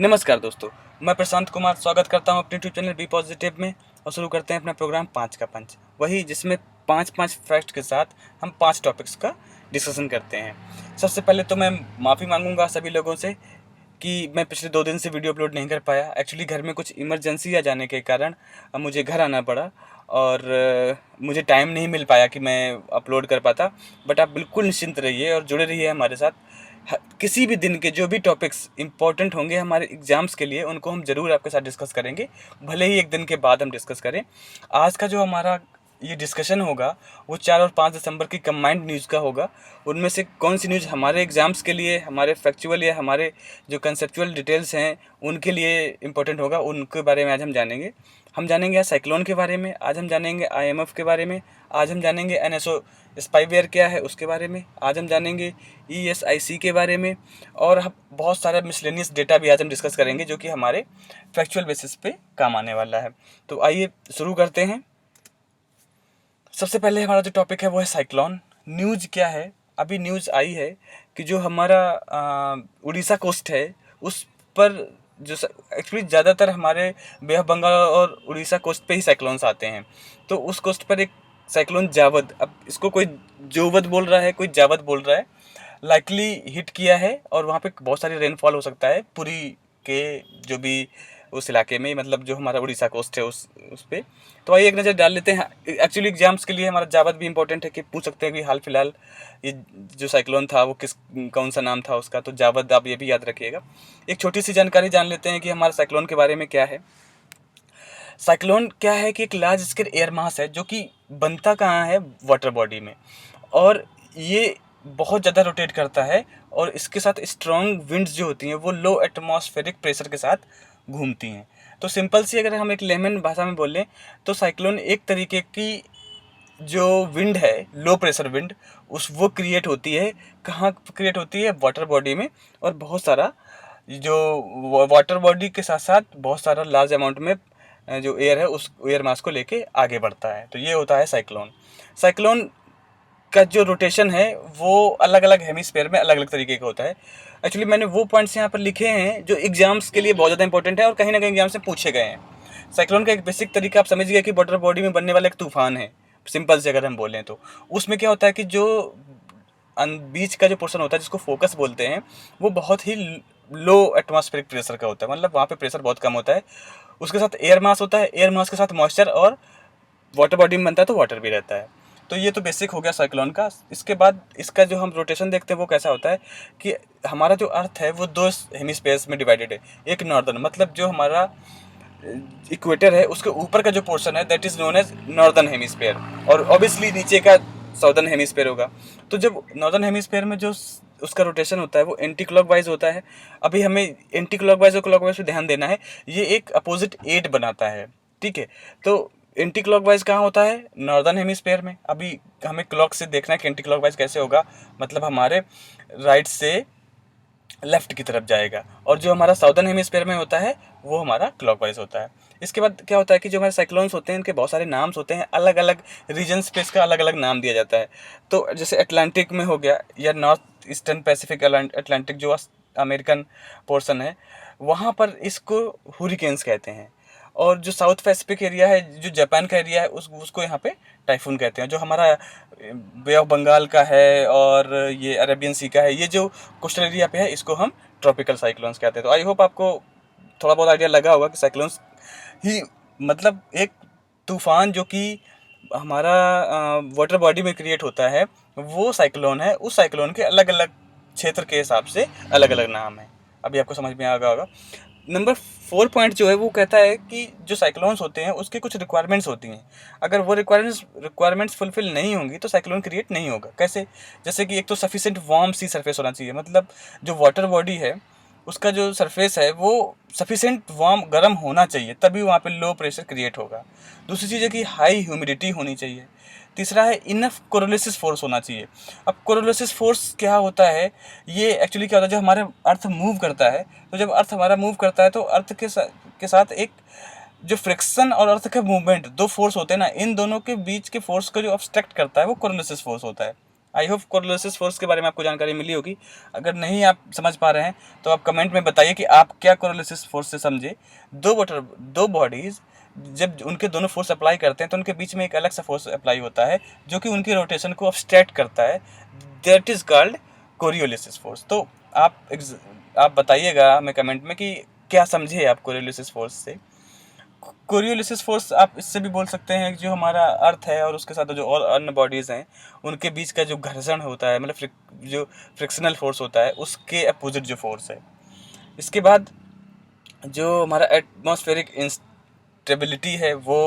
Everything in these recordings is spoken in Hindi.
नमस्कार दोस्तों, मैं प्रशांत कुमार स्वागत करता हूं अपने यूट्यूब चैनल बी पॉजिटिव में। और शुरू करते हैं अपना प्रोग्राम 5 का पंच, वही जिसमें 5 फैक्ट के साथ हम 5 टॉपिक्स का डिस्कशन करते हैं। सबसे पहले तो मैं माफ़ी मांगूंगा सभी लोगों से कि मैं पिछले 2 दिन से वीडियो अपलोड नहीं कर पाया। एक्चुअली घर में कुछ इमरजेंसी आ जाने के कारण मुझे घर आना पड़ा और मुझे टाइम नहीं मिल पाया कि मैं अपलोड कर पाता। बट आप बिल्कुल निश्चिंत रहिए और जुड़े रहिए हमारे साथ। किसी भी दिन के जो भी टॉपिक्स इंपॉर्टेंट होंगे हमारे एग्ज़ाम्स के लिए, उनको हम ज़रूर आपके साथ डिस्कस करेंगे, भले ही एक दिन के बाद हम डिस्कस करें। आज का जो हमारा ये डिस्कशन होगा वो 4 और 5 दिसंबर की कंबाइंड न्यूज़ का होगा। उनमें से कौन सी न्यूज़ हमारे एग्ज़ाम्स के लिए, हमारे फैक्चुअल या हमारे जो कंसेप्चुअल डिटेल्स हैं उनके लिए इम्पोर्टेंट होगा, उनके बारे में आज हम जानेंगे। हम जानेंगे आज साइक्लोन के बारे में, आज हम जानेंगे IMF के बारे में, आज हम जानेंगे NSO स्पाईवेयर क्या है उसके बारे में, आज हम जानेंगे ESIC के बारे में, और हम बहुत सारा मिसलेनियस डेटा भी आज हम डिस्कस करेंगे जो कि हमारे फैक्चुअल बेसिस पे काम आने वाला है। तो आइए शुरू करते हैं। सबसे पहले हमारा जो टॉपिक है वो है साइक्लोन। न्यूज़ क्या है, अभी न्यूज़ आई है कि जो हमारा उड़ीसा कोस्ट है उस पर जो एक्चुअली ज़्यादातर हमारे बे ऑफ बंगाल और उड़ीसा कोस्ट पे ही साइक्लोन्स आते हैं। तो उस कोस्ट पर एक साइक्लोन जावद, अब इसको कोई जोवद बोल रहा है, कोई जावद बोल रहा है, लाइकली हिट किया है और वहाँ पे बहुत सारी रेनफॉल हो सकता है पूरी के जो भी उस इलाके में, मतलब जो हमारा उड़ीसा कोस्ट है उस पे। तो आइए एक नज़र डाल लेते हैं। एक्चुअली एग्जाम्स के लिए हमारा जावद भी इंपॉर्टेंट है कि पूछ सकते हैं कि हाल फिलहाल ये जो साइक्लोन था वो कौन सा नाम था उसका, तो जावद आप ये भी याद रखिएगा। एक छोटी सी जानकारी जान लेते हैं कि हमारा साइक्लोन के बारे में क्या है। साइक्लोन क्या है कि एक लार्ज स्केल एयर मास है जो कि बनता कहाँ है, वाटर बॉडी में, और ये बहुत ज़्यादा रोटेट करता है और इसके साथ स्ट्रॉन्ग विंड्स जो होती हैं वो लो एटमॉस्फेरिक प्रेशर के साथ घूमती हैं। तो सिंपल सी अगर हम एक लेमन भाषा में बोलें तो साइक्लोन एक तरीके की जो विंड है, लो प्रेशर विंड, वो क्रिएट होती है। कहाँ क्रिएट होती है, वाटर बॉडी में, और बहुत सारा जो वाटर बॉडी के साथ साथ बहुत सारा लार्ज अमाउंट में जो एयर है उस एयर मास को लेके आगे बढ़ता है। तो ये होता है साइक्लोन। साइक्लोन का जो रोटेशन है वो अलग अलग हेमिस्फेयर में अलग अलग तरीके का होता है। एक्चुअली मैंने वो पॉइंट्स यहाँ पर लिखे हैं जो एग्जाम्स के लिए बहुत ज़्यादा इंपॉर्टेंट है और कहीं ना कहीं एग्जाम से पूछे गए हैं। साइक्लोन का एक बेसिक तरीका आप समझ गए कि वाटर बॉडी में बनने वाला एक तूफान है, सिंपल से अगर हम बोलें तो। उसमें क्या होता है कि जो बीच का जो पोर्शन होता है जिसको फोकस बोलते हैं वो बहुत ही लो एटमॉस्फेरिक प्रेशर का होता है, मतलब वहाँ पे प्रेशर बहुत कम होता है। उसके साथ एयर मास होता है, एयर मास के साथ मॉइस्चर, और वाटर बॉडी में बनता है तो वाटर भी रहता है। तो ये तो बेसिक हो गया साइक्लोन का। इसके बाद इसका जो हम रोटेशन देखते हैं वो कैसा होता है कि हमारा जो अर्थ है वो 2 हेमिस्फेयर्स में डिवाइडेड है। एक नॉर्दर्न, मतलब जो हमारा इक्वेटर है उसके ऊपर का जो पोर्शन है that is known as northern hemisphere, और ऑब्वियसली नीचे का साउदर्न हेमिस्फेयर होगा। तो जब नॉर्दर्न हेमिस्फेयर में जो उसका रोटेशन होता है वो एंटी क्लॉकवाइज होता है। अभी हमें एंटी क्लॉकवाइज और क्लॉकवाइज पे ध्यान देना है, ये एक अपोजिट एड बनाता है, ठीक है। तो एंटी क्लॉकवाइज कहाँ होता है, नॉर्दर्न हेमिस्फेयर में। अभी हमें क्लॉक से देखना है कि एंटी क्लॉकवाइज कैसे होगा, मतलब हमारे राइट से लेफ्ट की तरफ जाएगा, और जो हमारा साउदर्न हेमिस्फेयर में होता है वो हमारा क्लॉकवाइज होता है। इसके बाद क्या होता है कि जो हमारे साइक्लोन्स होते हैं इनके बहुत सारे नाम्स होते हैं, अलग अलग रीजन्स पे इसका अलग अलग नाम दिया जाता है। तो जैसे अटलांटिक में हो गया, या नॉर्थ ईस्टर्न पैसिफिक अटलांटिक जो अमेरिकन पोर्सन है वहाँ पर इसको हुरिकेन्स कहते हैं। और जो साउथ पैसिफिक एरिया है, जो जापान का एरिया है, उसको यहाँ पे टाइफून कहते हैं। जो हमारा बे ऑफ बंगाल का है और ये अरेबियन सी का है, ये जो कोस्टल एरिया पे है, इसको हम ट्रॉपिकल साइक्लोन्स कहते हैं। तो आई होप आपको थोड़ा बहुत आइडिया लगा होगा कि साइक्लोन्स ही मतलब एक तूफान जो कि हमारा वाटर बॉडी में क्रिएट होता है वो साइक्लोन है। उस साइक्लोन के अलग अलग क्षेत्र के हिसाब से अलग अलग नाम है। अभी आपको समझ में आ गया होगा। नंबर 4 पॉइंट जो है वो कहता है कि जो साइक्लोन्स होते हैं उसके कुछ रिक्वायरमेंट्स होती हैं। अगर वो रिक्वायरमेंट्स फुलफिल नहीं होंगी तो साइक्लोन क्रिएट नहीं होगा। कैसे, जैसे कि एक तो सफिशिएंट वार्म सी सरफेस होना चाहिए, मतलब जो वाटर बॉडी है उसका जो सरफेस है वो सफिशिएंट वार्म गर्म होना चाहिए, तभी वहाँ पे लो प्रेशर क्रिएट होगा। दूसरी चीज़ है कि हाई ह्यूमिडिटी होनी चाहिए। तीसरा है इनफ कोरोलिसिस फोर्स होना चाहिए। अब कोरोलिसिस फोर्स क्या होता है, ये एक्चुअली क्या होता है, जब हमारे अर्थ मूव करता है, तो जब अर्थ हमारा मूव करता है तो अर्थ के साथ एक जो फ्रिक्शन और अर्थ का मूवमेंट, 2 फोर्स होते हैं ना, इन दोनों के बीच के फोर्स को जो ऑब्स्ट्रक्ट करता है वो कोरोलिसिस फोर्स होता है। आई होप कोरोलिसिस फोर्स के बारे में आपको जानकारी मिली होगी। अगर नहीं आप समझ पा रहे हैं तो आप कमेंट में बताइए कि आप क्या कोरोलिसिस फोर्स से समझे। दो बॉडीज जब उनके दोनों फोर्स अप्लाई करते हैं तो उनके बीच में एक अलग सा फोर्स अप्लाई होता है जो कि उनकी रोटेशन को ऑब्स्ट्रैक्ट करता है, दैट इज कॉल्ड कोरियोलिसिस फोर्स। तो आप बताइएगा हमें कमेंट में कि क्या समझे आप कोरियोलिसिस फोर्स से। कोरियोलिसिस फोर्स आप इससे भी बोल सकते हैं कि जो हमारा अर्थ है और उसके साथ जो और अन्य बॉडीज़ हैं उनके बीच का जो घर्षण होता है, मतलब जो फ्रिक्शनल फोर्स होता है, उसके अपोजिट जो फोर्स है। इसके बाद जो हमारा एटमॉस्फेरिक इंस्टेबिलिटी है वो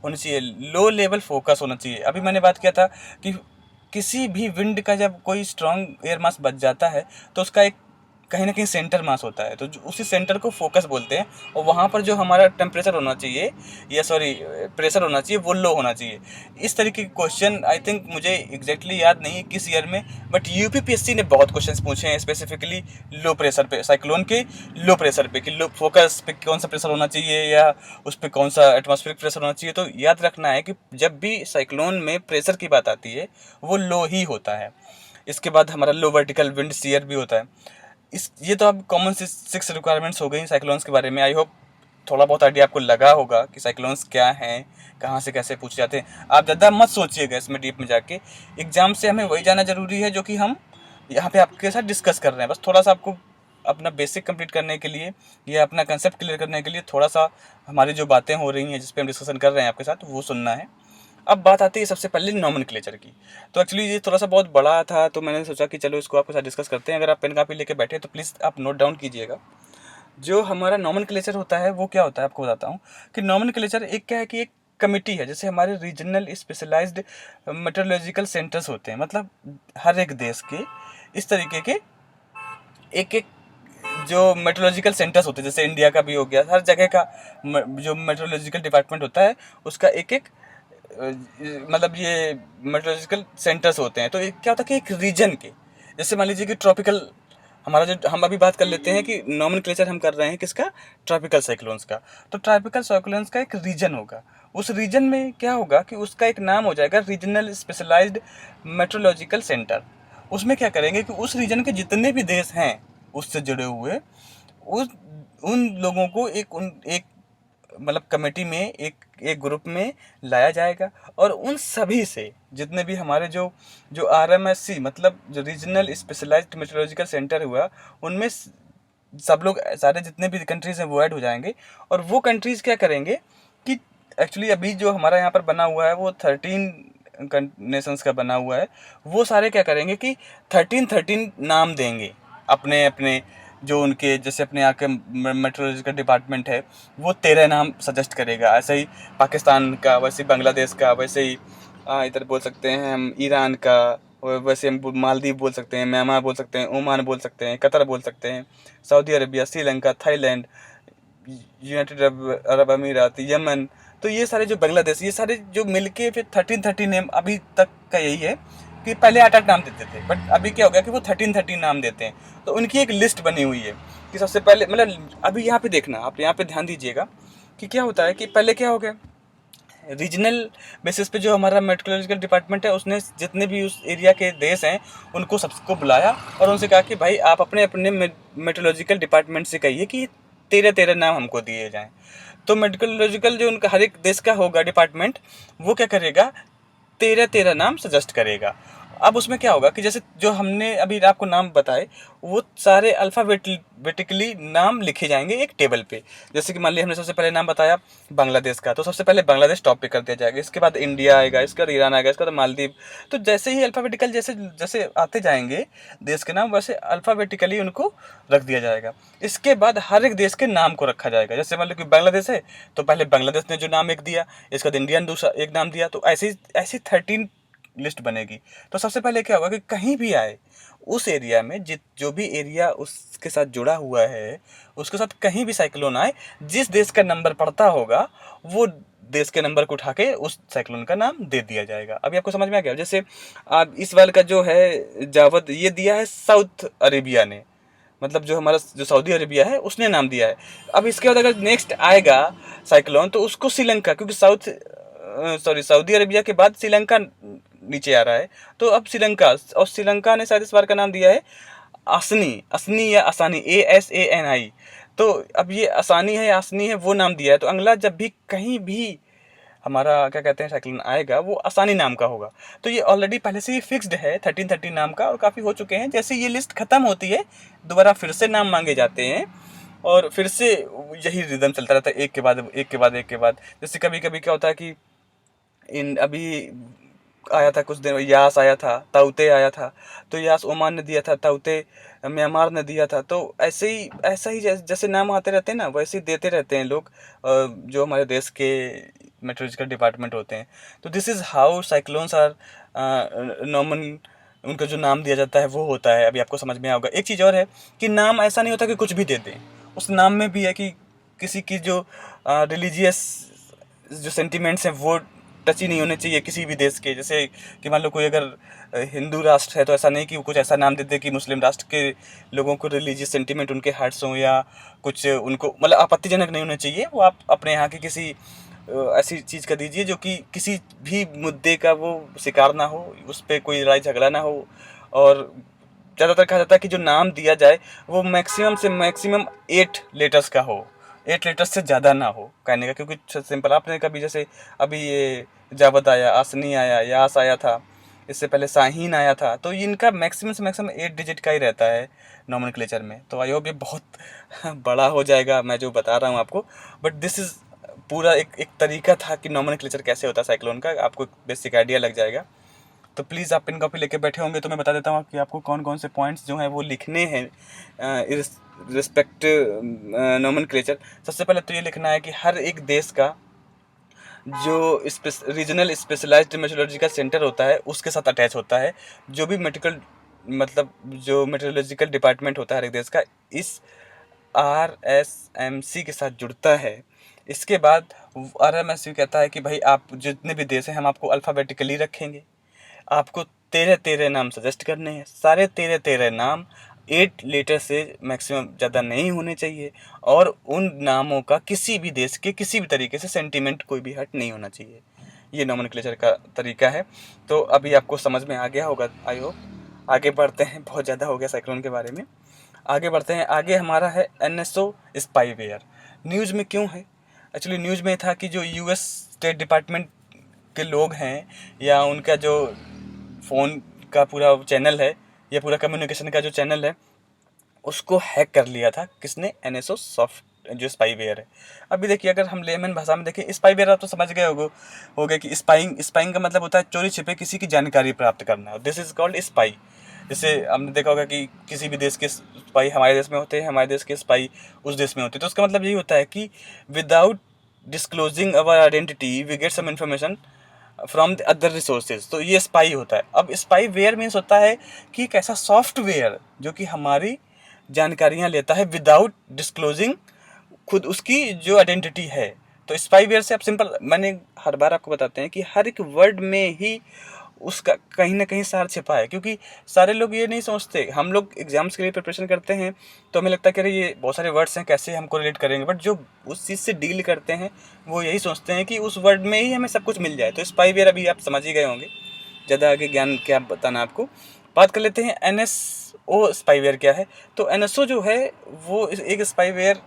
होनी चाहिए, लो लेवल फोकस होना चाहिए। अभी मैंने बात किया था कि किसी भी विंड का जब कोई स्ट्रॉन्ग एयर मास बच जाता है तो उसका एक कहीं ना कहीं सेंटर मास होता है, तो उसी सेंटर को फोकस बोलते हैं। और वहाँ पर जो हमारा टेम्परेचर होना चाहिए या प्रेशर होना चाहिए वो लो होना चाहिए। इस तरीके के क्वेश्चन आई थिंक मुझे एग्जैक्टली याद नहीं है किस ईयर में, बट यूपीपीएससी ने बहुत क्वेश्चंस पूछे हैं स्पेसिफिकली लो प्रेशर पे, साइक्लोन के लो प्रेशर पे, कि लो फोकस पे कौन सा प्रेशर होना चाहिए या उस पर कौन सा एटमॉस्फेरिक प्रेशर होना चाहिए। तो याद रखना है कि जब भी साइक्लोन में प्रेशर की बात आती है वो लो ही होता है। इसके बाद हमारा लो वर्टिकल विंड शियर भी होता है। ये तो अब कॉमन 6 रिक्वायरमेंट्स हो गई साइक्लोन्स के बारे में। आई होप थोड़ा बहुत आइडिया आपको लगा होगा कि साइक्लोन्स क्या हैं, कहाँ से कैसे पूछे जाते हैं। आप ज़्यादा मत सोचिएगा इसमें डीप में जाके, एग्जाम से हमें वही जाना जरूरी है जो कि हम यहाँ पे आपके साथ डिस्कस कर रहे हैं। बस थोड़ा सा आपको अपना बेसिक कंप्लीट करने के लिए या अपना कंसेप्ट क्लियर करने के लिए थोड़ा सा हमारी जो बातें हो रही हैं जिस पे हम डिस्कशन कर रहे हैं आपके साथ वो सुनना है। अब बात आती है सबसे पहले नॉमेनक्लेचर की। तो एक्चुअली ये थोड़ा सा बहुत बड़ा था तो मैंने सोचा कि चलो इसको आपके साथ डिस्कस करते हैं। अगर आप पेन कापी लेके बैठे तो प्लीज़ आप नोट डाउन कीजिएगा। जो हमारा नॉमेनक्लेचर होता है वो क्या होता है आपको बताता हूँ कि नॉमेनक्लेचर एक क्या है कि एक कमिटी है। जैसे हमारे रीजनल स्पेशलाइज्ड मेट्रोलॉजिकल सेंटर्स होते हैं, मतलब हर एक देश के इस तरीके के एक एक जो मेट्रोलॉजिकल सेंटर्स होते हैं, जैसे इंडिया का भी हो गया, हर जगह का जो मेट्रोलॉजिकल डिपार्टमेंट होता है उसका एक एक मतलब ये मेट्रोलॉजिकल सेंटर्स होते हैं। तो एक क्या होता है कि एक रीजन के, जैसे मान लीजिए कि ट्रॉपिकल, हमारा जो हम अभी बात कर लेते हैं कि नॉमेनक्लेचर हम कर रहे हैं किसका, ट्रॉपिकल साइक्लोन्स का। तो ट्रॉपिकल साइक्लोन्स का एक रीजन होगा, उस रीजन में क्या होगा कि उसका एक नाम हो जाएगा रीजनल स्पेशलाइज्ड मेट्रोलॉजिकल सेंटर। उसमें क्या करेंगे कि उस रीजन के जितने भी देश हैं उससे जुड़े हुए उस उन लोगों को एक मतलब कमेटी में एक ग्रुप में लाया जाएगा और उन सभी से जितने भी हमारे जो जो आरएमएससी मतलब जो रीजनल स्पेशलाइज्ड मेट्रोलॉजिकल सेंटर हुआ उनमें सब लोग सारे जितने भी कंट्रीज हैं वो ऐड हो जाएंगे। और वो कंट्रीज क्या करेंगे कि एक्चुअली अभी जो हमारा यहाँ पर बना हुआ है वो 13 नेशंस का बना हुआ है। वो सारे क्या करेंगे कि 13 नाम देंगे अपने अपने जो उनके, जैसे अपने यहाँ के मेट्रोलॉजिकल डिपार्टमेंट है वो 13 नाम सजेस्ट करेगा। ऐसे ही पाकिस्तान का, वैसे ही बांग्लादेश का, वैसे ही इधर बोल सकते हैं हम ईरान का, वैसे हम मालदीव बोल सकते हैं, म्यांमार बोल सकते हैं, ओमान बोल सकते हैं, कतर बोल सकते हैं, Saudi Arabia, Sri Lanka, Thailand, United Arab अमीरात, यमन। तो ये सारे जो बांग्लादेश, ये सारे जो मिलके फिर 13 नेम अभी तक का यही है कि पहले 8 नाम देते थे बट अभी क्या हो गया कि वो 13 नाम देते हैं। तो उनकी एक लिस्ट बनी हुई है कि सबसे पहले, मतलब अभी यहाँ पे देखना, आप यहाँ पे ध्यान दीजिएगा कि क्या होता है कि पहले क्या हो गया, रीजनल बेसिस पे जो हमारा मेट्रोलॉजिकल डिपार्टमेंट है उसने जितने भी उस एरिया के देश हैं उनको सबको बुलाया और उनसे कहा कि भाई आप अपने अपने मेट्रोलॉजिकल डिपार्टमेंट से कहिए कि 13 नाम हमको दिए जाएं। तो मेट्रोलॉजिकल जो उनका हर एक देश का होगा डिपार्टमेंट वो क्या करेगा, 13 नाम सजेस्ट करेगा। अब उसमें क्या होगा कि जैसे जो हमने अभी आपको नाम बताए वो सारे अल्फ़ाबेटिकली नाम लिखे जाएंगे एक टेबल पे। जैसे कि मान लिया हमने सबसे पहले नाम बताया बांग्लादेश का, तो सबसे पहले बांग्लादेश टॉप पे कर दिया जाएगा, इसके बाद इंडिया आएगा, इसके बाद ईरान आएगा, इसके बाद मालदीव। तो जैसे ही अल्फ़ाबेटिकल जैसे जैसे आते जाएंगे देश के नाम वैसे अल्फ़ाबेटिकली उनको रख दिया जाएगा। इसके बाद हर एक देश के नाम को रखा जाएगा। जैसे मान लो कि बांग्लादेश है तो पहले बांग्लादेश ने जो नाम एक दिया, इसके बाद इंडिया ने दूसरा एक नाम दिया, तो ऐसी 13 लिस्ट बनेगी। तो सबसे पहले क्या होगा कि कहीं भी आए उस एरिया में जो भी एरिया उसके साथ जुड़ा हुआ है उसके साथ कहीं भी साइक्लोन आए, जिस देश का नंबर पड़ता होगा वो देश के नंबर को उठा के उस साइक्लोन का नाम दे दिया जाएगा। अभी आपको समझ में आ गया। जैसे आप इस वाले का जो है जावद ये दिया है साउथ अरेबिया ने, मतलब जो हमारा जो सऊदी अरेबिया है उसने नाम दिया है। अब इसके बाद अगर नेक्स्ट आएगा साइक्लोन तो उसको श्रीलंका, क्योंकि सऊदी अरेबिया के बाद श्रीलंका नीचे आ रहा है। तो अब श्रीलंका, और श्रीलंका ने शायद इस बार का नाम दिया है असनी, असनी या आसानी, ASANI। तो अब ये आसानी है या आसनी है वो नाम दिया है। तो अगला जब भी कहीं भी हमारा क्या कहते हैं साइक्लोन आएगा वो आसानी नाम का होगा। तो ये ऑलरेडी पहले से ही फिक्स्ड है 1330 नाम का, और काफ़ी हो चुके हैं। जैसे ये लिस्ट खत्म होती है दोबारा फिर से नाम मांगे जाते हैं, और फिर से यही रिदम चलता रहता है, एक के बाद एक के बाद एक के बाद। जैसे कभी कभी क्या होता है कि इन अभी आया था कुछ दिन, यास आया था, ताउते आया था, तो यास ओमान ने दिया था, ताउते म्यांमार ने दिया था। तो ऐसे ही ऐसा ही जैसे नाम आते रहते हैं ना, वैसे ही देते रहते हैं लोग जो हमारे देश के मेट्रोलॉजिकल डिपार्टमेंट होते हैं। तो this is how cyclones are normal, उनका जो नाम दिया जाता है वो होता है। अभी आपको समझ में आएगा। एक चीज़ और है कि नाम ऐसा नहीं होता कि कुछ भी दे दें, उस नाम में भी है कि किसी की जो रिलीजियस जो सेंटिमेंट्स हैं वो टच ही नहीं होने चाहिए किसी भी देश के। जैसे कि मान लो कोई अगर हिंदू राष्ट्र है तो ऐसा नहीं कि वो कुछ ऐसा नाम दे दे कि मुस्लिम राष्ट्र के लोगों को रिलीजियस सेंटिमेंट उनके हार्ट्स हों, या कुछ उनको मतलब आपत्तिजनक नहीं होने चाहिए। वो आप अपने यहाँ की किसी ऐसी चीज़ का दीजिए जो कि किसी भी मुद्दे का वो शिकार ना हो, उस पर कोई लड़ाई झगड़ा ना हो। और ज़्यादातर कहा जाता है कि जो नाम दिया जाए वो मैक्सिमम से मैक्सिमम 8 लेटर्स का हो, 8 लेटर्स से ज़्यादा ना हो कहने का। क्योंकि सिंपल आपने कभी जैसे अभी ये जावद आया, आसनी आया, यास आया था, इससे पहले शाहीन आया था, तो इनका मैक्सिमम से मैक्सिमम 8 डिजिट का ही रहता है नॉमेनक्लेचर में। तो आई होप ये बहुत बड़ा हो जाएगा मैं जो बता रहा हूँ आपको, बट दिस इज़ पूरा एक तरीका था कि नॉमेनक्लेचर कैसे होता है साइक्लोन का, आपको बेसिक आइडिया लग जाएगा। तो प्लीज़ आप पेन कॉपी लेके बैठे होंगे तो मैं बता देता हूँ कि आपको कौन कौन से पॉइंट्स जो हैं वो लिखने हैं रिस्पेक्ट नॉमेनक्लेचर। सबसे पहले तो ये लिखना है कि हर एक देश का जो रीजनल स्पेशलाइज्ड मेट्रोलॉजिकल सेंटर होता है उसके साथ अटैच होता है। जो भी मेडिकल मतलब जो मेट्रोलॉजिकल डिपार्टमेंट होता है हर एक देश का, इस RSMC के साथ जुड़ता है। इसके बाद RMSU कहता है कि भाई आप जितने भी देश हैं हम आपको अल्फ़ाबेटिकली रखेंगे, आपको 13 नाम सजेस्ट करने हैं। सारे 13 नाम 8 लेटर से मैक्सिमम ज़्यादा नहीं होने चाहिए, और उन नामों का किसी भी देश के किसी भी तरीके से सेंटीमेंट कोई भी हट नहीं होना चाहिए। ये नॉमेनक्लेचर का तरीका है। तो अभी आपको समझ में आ गया होगा आई होप। आगे बढ़ते हैं, बहुत ज़्यादा हो गया साइक्लोन के बारे में। आगे बढ़ते हैं। आगे हमारा है NSO स्पाईवेयर। न्यूज़ में क्यों है? एक्चुअली न्यूज़ में था कि जो US स्टेट डिपार्टमेंट के लोग हैं या उनका जो फ़ोन का पूरा चैनल है या पूरा कम्युनिकेशन का जो चैनल है उसको हैक कर लिया था। किसने? NSO सॉफ्ट जो स्पाईवेयर है। अभी देखिए अगर हम लेमन भाषा में देखें, स्पाईवेयर आप तो समझ गए होगे कि स्पाइंग का मतलब होता है चोरी छिपे किसी की जानकारी प्राप्त करना। This is called spy. जैसे हमने देखा होगा कि किसी भी देश के स्पाई हमारे देश में होते हैं, हमारे देश के स्पाई उस देश में होते हैं। तो उसका मतलब यही होता है कि without disclosing our identity we get some information from the other resources. तो ये स्पाई होता है। अब स्पाई वेयर मीन्स होता है कि एक ऐसा सॉफ्टवेयर जो कि हमारी जानकारियाँ लेता है विदाउट डिस्क्लोजिंग खुद उसकी जो आइडेंटिटी है। तो स्पाईवेयर से आप सिंपल, मैंने हर बार आपको बताते हैं कि हर एक वर्ड में ही उसका कहीं ना कहीं सार छिपा है। क्योंकि सारे लोग ये नहीं सोचते, हम लोग एग्जाम्स के लिए प्रिपरेशन करते हैं तो हमें लगता है कि अरे ये बहुत सारे वर्ड्स हैं कैसे हमको रिलेट करेंगे, बट जो उस चीज़ से डील करते हैं वो यही सोचते हैं कि उस वर्ड में ही हमें सब कुछ मिल जाए। तो स्पाईवेयर अभी आप समझ ही गए होंगे, ज़्यादा आगे ज्ञान क्या बताना आपको। बात कर लेते हैं NSO स्पाईवेयर क्या है। तो NSO जो है वो एक स्पाईवेयर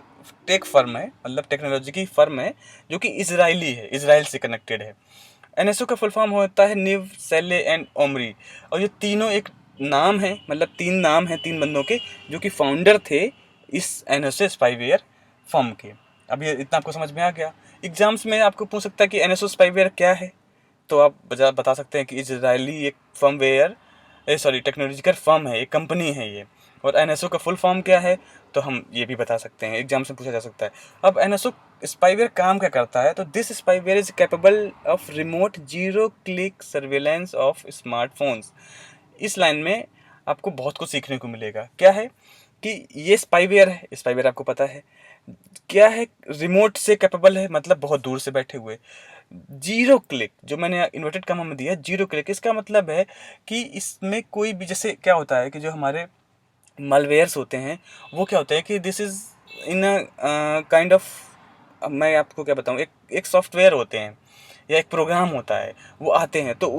टेक फर्म है, मतलब टेक्नोलॉजी की फर्म है जो कि इजरायली है, इसराइल से कनेक्टेड है। NSO का फुल फॉर्म होता है निव, सेले एंड ओमरी। और ये तीनों एक नाम है, मतलब 3 नाम हैं 3 बंदों के जो कि फाउंडर थे इस NSO स्पाईवेयर फर्म के। अब ये इतना आपको समझ में आ गया। एग्जाम्स में आपको पूछ सकता है कि NSO स्पाईवेयर क्या है, तो आप बता सकते हैं कि इजरायली एक फर्मवेयर सॉरी टेक्नोलॉजिकल फर्म है, एक कंपनी है ये। और NSO का फुल फॉर्म क्या है तो हम ये भी बता सकते हैं, एग्जाम से पूछा जा सकता है। अब NSO स्पाईवेयर काम क्या करता है? तो this spyware is capable of remote zero click surveillance of smartphones. इस लाइन में आपको बहुत कुछ सीखने को मिलेगा। क्या है कि ये स्पाईवेयर है, स्पाईवेयर आपको पता है क्या है, रिमोट से कैपेबल है, मतलब बहुत दूर से बैठे हुए। जीरो क्लिक, जो मैंने इन्वर्टेड कॉमा में दिया जीरो क्लिक, इसका मतलब है कि इसमें कोई भी, जैसे क्या होता है कि जो हमारे मालवेयर्स होते हैं वो क्या होता है कि this is in kind of, मैं आपको क्या बताऊँ, एक सॉफ्टवेयर होते हैं या एक प्रोग्राम होता है, वो आते हैं तो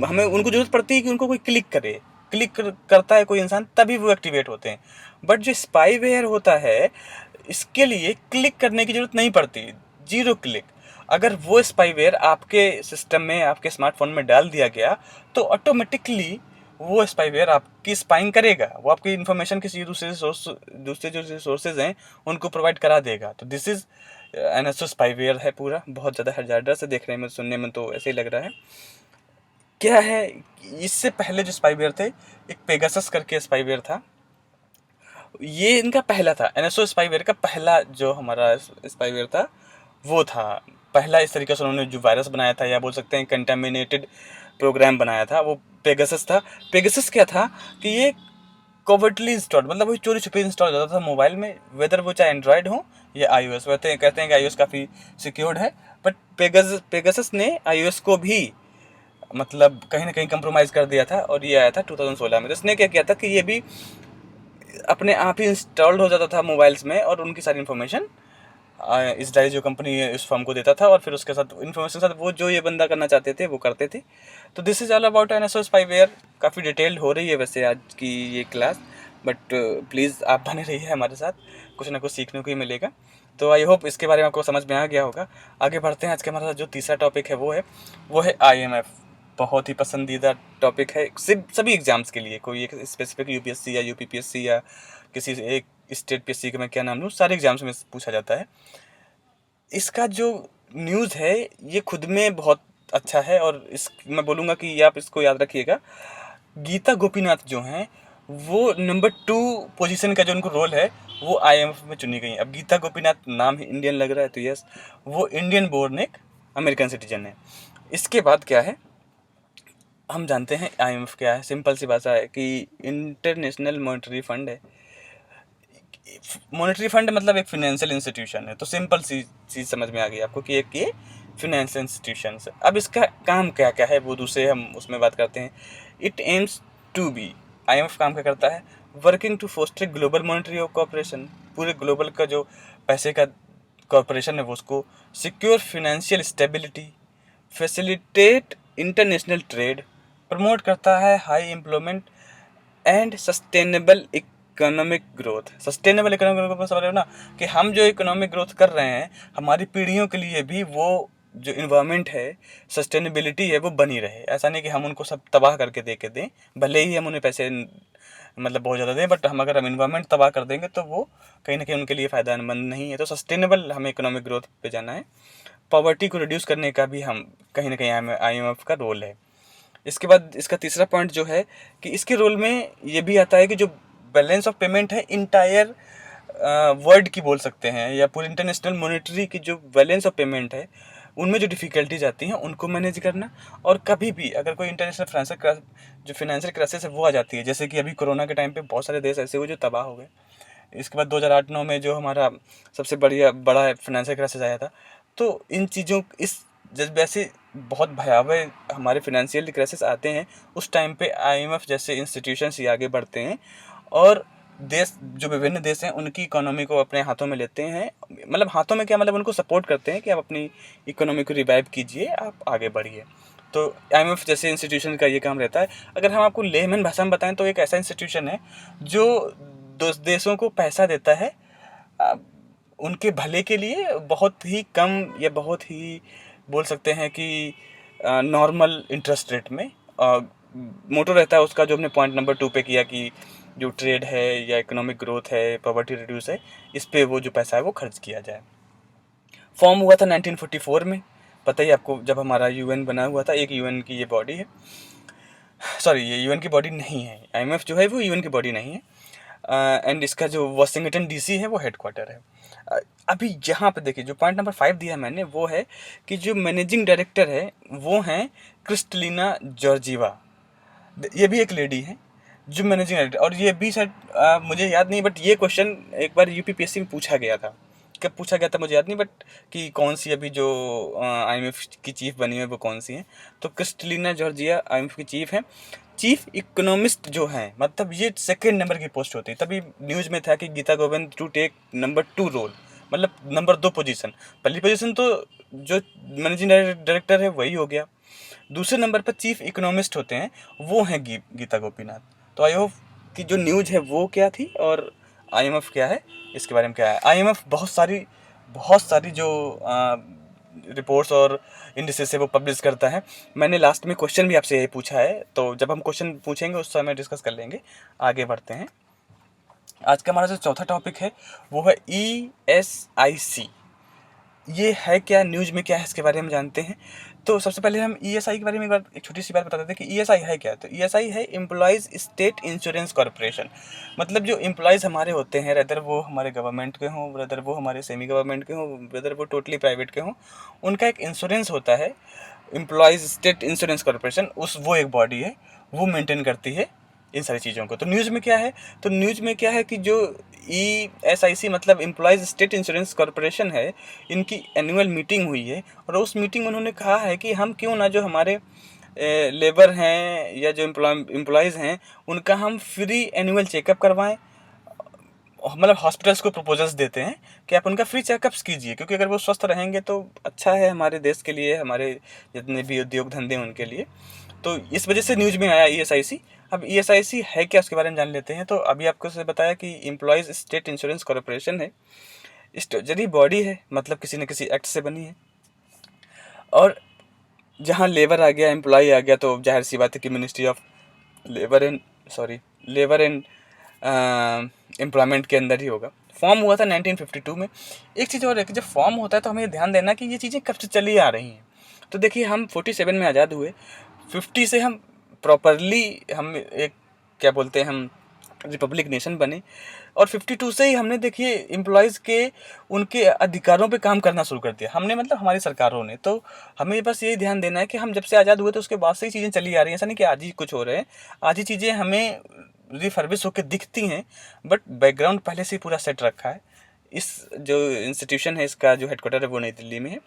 हमें उनको ज़रूरत पड़ती है कि उनको कोई क्लिक करे, करता है कोई इंसान तभी वो एक्टिवेट होते हैं। बट जो स्पाईवेयर होता है इसके लिए क्लिक करने की ज़रूरत नहीं पड़ती, 0 क्लिक। अगर वो स्पाईवेयर आपके सिस्टम में, आपके स्मार्टफोन में डाल दिया गया तो ऑटोमेटिकली वो स्पाईवेयर आपकी स्पाइंग करेगा, वो आपकी इन्फॉर्मेशन किसी दूसरे जो रिसोर्सेज हैं उनको प्रोवाइड करा देगा। तो दिस इज़ एनएसओ स्पाईवेयर है पूरा, बहुत ज़्यादा हजार्डस है, देखने में सुनने में तो ऐसे ही लग रहा है। क्या है, इससे पहले जो स्पाईवेयर थे, एक पेगासस करके स्पाईवेयर था, ये इनका पहला था। एनएसओ स्पाईवेयर का पहला जो हमारा स्पाईवेयर था वो था पहला इस तरीके से उन्होंने जो वायरस बनाया था, या बोल सकते हैं कंटामिनेटेड प्रोग्राम बनाया था, वो पेगासस था। पेगासस क्या था कि ये कोवर्टली इंस्टॉल, मतलब वो चोरी छुपी इंस्टॉल होता था मोबाइल में, वेदर वो चाहे एंड्रॉयड हो या iOS। कहते हैं कि iOS काफ़ी सिक्योर्ड है, बट पेगासस ने iOS को भी मतलब कहीं ना कहीं कंप्रोमाइज़ कर दिया था, और ये आया था 2016 में। तो इसने क्या किया था कि ये भी अपने आप ही इंस्टॉल्ड हो जाता था मोबाइल्स में, और उनकी सारी इन्फॉर्मेशन इसराइल जो कंपनी है इस फर्म को देता था, और फिर उसके साथ इन्फॉर्मेशन के साथ वो जो ये बंदा करना चाहते थे वो करते थे। तो this is all about NSO spyware. काफ़ी डिटेल्ड हो रही है वैसे आज की ये क्लास, बट प्लीज़ आप बने रहिए हमारे साथ, कुछ ना कुछ सीखने को ही मिलेगा। तो आई होप इसके बारे में आपको समझ में आ गया होगा। आगे बढ़ते हैं। आज का हमारा जो तीसरा टॉपिक है वो है IMF। बहुत ही पसंदीदा टॉपिक है सभी एग्ज़ाम्स के लिए, कोई एक स्पेसिफिक यूपीएससी या यूपीपीएससी या किसी एक स्टेट पीएससी का मैं क्या नाम लूँ, सारे एग्जाम्स में पूछा जाता है। इसका जो न्यूज़ है ये खुद में बहुत अच्छा है, और मैं बोलूँगा कि आप इसको याद रखिएगा। गीता गोपीनाथ जो हैं वो नंबर 2 पोजीशन का जो उनको रोल है वो IMF में चुनी गई। अब गीता गोपीनाथ नाम ही इंडियन लग रहा है, तो यस, वो इंडियन बोर्न एक अमेरिकन सिटीजन है। इसके बाद क्या है, हम जानते हैं IMF क्या है। सिंपल सी भाषा है कि इंटरनेशनल मॉनेटरी फंड है। मॉनेटरी फंड मतलब एक फाइनेंशियल इंस्टीट्यूशन है, तो सिंपल सी चीज़ समझ में आ गई आपको कि एक ये फाइनेंशियल इंस्टीट्यूशन है। अब इसका काम क्या क्या है वो दूसरे हम उसमें बात करते हैं। It aims to be, IMF काम क्या करता है, working to foster global monetary cooperation, पूरे ग्लोबल का जो पैसे का कॉरपोरेशन है वो उसको secure financial stability, facilitate international trade, promote करता है high employment and sustainable economic growth. Sustainable economic growth समझ रहे हो ना, कि हम जो इकोनॉमिक ग्रोथ कर रहे हैं हमारी पीढ़ियों के लिए भी वो जो इन्वायरमेंट है, सस्टेनेबिलिटी है, वो बनी रहे। ऐसा नहीं कि हम उनको सब तबाह करके दे के दें, भले ही हम उन्हें पैसे मतलब बहुत ज़्यादा दें, बट हम अगर हम इन्वायरमेंट तबाह कर देंगे तो वो कहीं ना कहीं उनके लिए फ़ायदेमंद नहीं है। तो सस्टेनेबल हमें इकोनॉमिक ग्रोथ पे जाना है। पॉवर्टी को रिड्यूस करने का भी हम कहीं ना कहीं IMF का रोल है। इसके बाद इसका तीसरा पॉइंट जो है कि इसके रोल में ये भी आता है कि जो बैलेंस ऑफ पेमेंट है इंटायर वर्ल्ड की बोल सकते हैं, या पूरी इंटरनेशनल मॉनेटरी की जो बैलेंस ऑफ पेमेंट है उनमें जो डिफ़िकल्टीज आती हैं उनको मैनेज करना। और कभी भी अगर कोई इंटरनेशनल फाइनेंशियल क्राइसिस है वो आ जाती है, जैसे कि अभी कोरोना के टाइम पे बहुत सारे देश ऐसे हुए जो तबाह हो गए। इसके बाद 2008-9 में जो हमारा सबसे बड़ा फाइनेंशियल क्राइसिस आया था। तो इन चीज़ों इस जब वैसे बहुत भयावह हमारे फाइनेंशियल क्राइसिस आते हैं उस टाइम पे IMF जैसे इंस्टीट्यूशंस ही आगे बढ़ते हैं, और देश जो विभिन्न देश हैं उनकी इकोनॉमी को अपने हाथों में लेते हैं। मतलब हाथों में क्या, मतलब उनको सपोर्ट करते हैं कि आप अपनी इकोनॉमी को रिवाइव कीजिए, आप आगे बढ़िए। तो IMF जैसे इंस्टीट्यूशन का ये काम रहता है। अगर हम आपको लेमन भाषा में बताएं तो एक ऐसा इंस्टीट्यूशन है जो देशों को पैसा देता है उनके भले के लिए, बहुत ही कम या बहुत ही बोल सकते हैं कि नॉर्मल इंटरेस्ट रेट में। मोटो रहता है उसका, जो हमने पॉइंट नंबर 2 पे किया कि जो ट्रेड है या इकोनॉमिक ग्रोथ है, पॉवर्टी रिड्यूस है, इस पे वो जो पैसा है वो खर्च किया जाए। फॉर्म हुआ था 1944 में, पता ही आपको, जब हमारा UN बना हुआ था। एक UN की ये बॉडी है, सॉरी ये UN की बॉडी नहीं है, IMF जो है वो UN की बॉडी नहीं है। एंड इसका जो वाशिंगटन DC है वो हेडक्वार्टर है। अभी यहाँ पे देखिए जो पॉइंट नंबर 5 दिया मैंने वो है कि जो मैनेजिंग डायरेक्टर है वो हैं क्रिस्टलिना जॉर्जीवा। ये भी एक लेडी है जो मैनेजिंग डायरेक्टर, और ये भी शायद मुझे याद नहीं, बट ये क्वेश्चन एक बार UPPSC में पूछा गया था। कब पूछा गया था मुझे याद नहीं, बट कि कौन सी अभी जो IMF की चीफ बनी है वो कौन सी है। तो क्रिस्टलिना जॉर्जिया IMF की चीफ है। चीफ इकोनॉमिस्ट जो हैं, मतलब ये सेकेंड नंबर की पोस्ट होती है। तभी न्यूज़ में था कि Gita Govind to take number 2 role, मतलब नंबर 2 पोजीशन। पहली पोजीशन तो जो मैनेजिंग डायरेक्टर है वही हो गया। दूसरे नंबर पर चीफ इकोनॉमिस्ट होते हैं, वो हैं गीता गोपीनाथ। तो आई होप कि जो न्यूज़ है वो क्या थी और आईएमएफ क्या है इसके बारे में क्या है। आईएमएफ बहुत सारी जो रिपोर्ट्स और इंडिसेस है वो पब्लिश करता है। मैंने लास्ट में क्वेश्चन भी आपसे यही पूछा है, तो जब हम क्वेश्चन पूछेंगे उस समय डिस्कस कर लेंगे। आगे बढ़ते हैं। आज का हमारा जो चौथा टॉपिक है वो है ESIC। ये है क्या, न्यूज़ में क्या है, इसके बारे में जानते हैं। तो सबसे पहले हम ESI के बारे में एक छोटी सी बात बता देते हैं कि ESI है क्या। तो ESI है एम्प्लॉयज़ स्टेट इंश्योरेंस कॉर्पोरेशन। मतलब जो एम्प्लॉयज़ हमारे होते हैं, रेदर वो हमारे गवर्नमेंट के हों, रेदर वो हमारे सेमी गवर्नमेंट के हों, रेदर वो टोटली प्राइवेट के हों, उनका एक इंश्योरेंस होता है एम्प्लॉयज़ स्टेट इंश्योरेंस कॉर्पोरेशन। वो एक बॉडी है, वो मेंटेन करती है इन सारी चीज़ों को। तो न्यूज़ में क्या है, तो न्यूज़ में क्या है कि जो ESIC मतलब एम्प्लॉयज़ स्टेट इंश्योरेंस कॉर्पोरेशन है, इनकी एनुअल मीटिंग हुई है और उस मीटिंग में उन्होंने कहा है कि हम क्यों ना जो हमारे लेबर हैं या जो एम्प्लॉयज़ हैं उनका हम फ्री एनुअल चेकअप करवाएं। मतलब हॉस्पिटल्स को प्रपोजल्स देते हैं कि आप उनका फ्री चेकअप्स कीजिए, क्योंकि अगर वो स्वस्थ रहेंगे तो अच्छा है हमारे देश के लिए, हमारे जितने भी उद्योग धंधे हैं उनके लिए। तो इस वजह से न्यूज़ में आया ESIC। अब ESIC है क्या उसके बारे में जान लेते हैं। तो अभी आपको से बताया कि एम्प्लॉयज़ स्टेट इंश्योरेंस कॉर्पोरेशन है, स्टेचुटरी बॉडी है, मतलब किसी न किसी एक्ट से बनी है। और जहाँ लेबर आ गया, एम्प्लॉय आ गया, तो जाहिर सी बात है कि ministry of labour and employment के अंदर ही होगा। फॉर्म हुआ था 1952 में। एक चीज़ और है कि जब फॉर्म होता है तो हमें ध्यान देना कि ये चीज़ें कब से चली आ रही हैं। तो देखिए हम 47 में आज़ाद हुए, 50 से हम प्रॉपरली हम एक क्या बोलते हैं हम रिपब्लिक नेशन बने, और 52 से ही हमने देखिए एम्प्लॉयज़ के उनके अधिकारों पे काम करना शुरू कर दिया हमने, मतलब हमारी सरकारों ने। तो हमें बस यही ध्यान देना है कि हम जब से आज़ाद हुए तो उसके बाद से ही चीज़ें चली आ रही हैं। ऐसा नहीं कि आज ही कुछ हो रहे हैं, आज ही चीज़ें हमें रिफर्बिश होकर दिखती हैं, बट बैकग्राउंड पहले से ही पूरा सेट रखा है। इस जो इंस्टीट्यूशन है इसका जो हेडक्वार्टर है वो नई दिल्ली में है।